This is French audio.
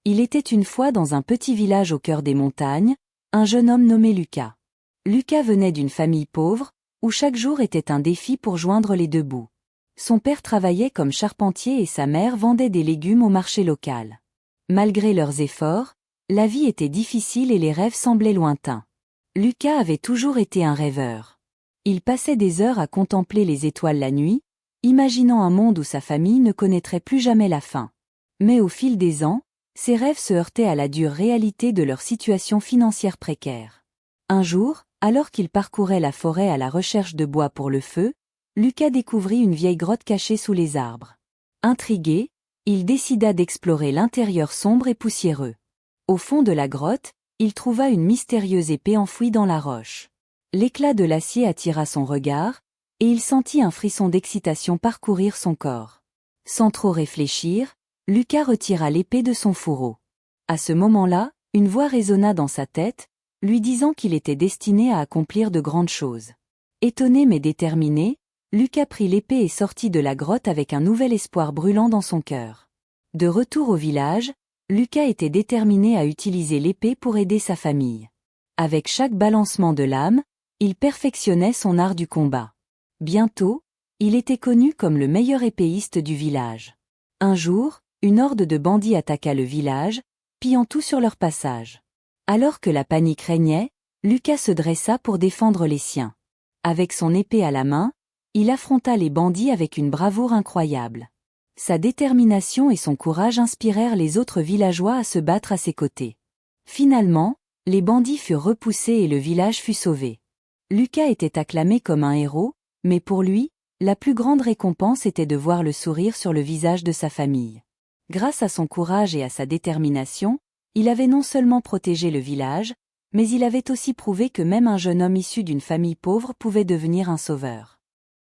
Il était une fois dans un petit village au cœur des montagnes, un jeune homme nommé Lucas. Lucas venait d'une famille pauvre, où chaque jour était un défi pour joindre les deux bouts. Son père travaillait comme charpentier et sa mère vendait des légumes au marché local. Malgré leurs efforts, la vie était difficile et les rêves semblaient lointains. Lucas avait toujours été un rêveur. Il passait des heures à contempler les étoiles la nuit, imaginant un monde où sa famille ne connaîtrait plus jamais la faim. Mais au fil des ans, ses rêves se heurtaient à la dure réalité de leur situation financière précaire. Un jour, alors qu'il parcourait la forêt à la recherche de bois pour le feu, Lucas découvrit une vieille grotte cachée sous les arbres. Intrigué, il décida d'explorer l'intérieur sombre et poussiéreux. Au fond de la grotte, il trouva une mystérieuse épée enfouie dans la roche. L'éclat de l'acier attira son regard, et il sentit un frisson d'excitation parcourir son corps. Sans trop réfléchir, Lucas retira l'épée de son fourreau. À ce moment-là, une voix résonna dans sa tête, lui disant qu'il était destiné à accomplir de grandes choses. Étonné mais déterminé, Lucas prit l'épée et sortit de la grotte avec un nouvel espoir brûlant dans son cœur. De retour au village, Lucas était déterminé à utiliser l'épée pour aider sa famille. Avec chaque balancement de lame, il perfectionnait son art du combat. Bientôt, il était connu comme le meilleur épéiste du village. Un jour, une horde de bandits attaqua le village, pillant tout sur leur passage. Alors que la panique régnait, Lucas se dressa pour défendre les siens. Avec son épée à la main, il affronta les bandits avec une bravoure incroyable. Sa détermination et son courage inspirèrent les autres villageois à se battre à ses côtés. Finalement, les bandits furent repoussés et le village fut sauvé. Lucas était acclamé comme un héros, mais pour lui, la plus grande récompense était de voir le sourire sur le visage de sa famille. Grâce à son courage et à sa détermination, il avait non seulement protégé le village, mais il avait aussi prouvé que même un jeune homme issu d'une famille pauvre pouvait devenir un sauveur.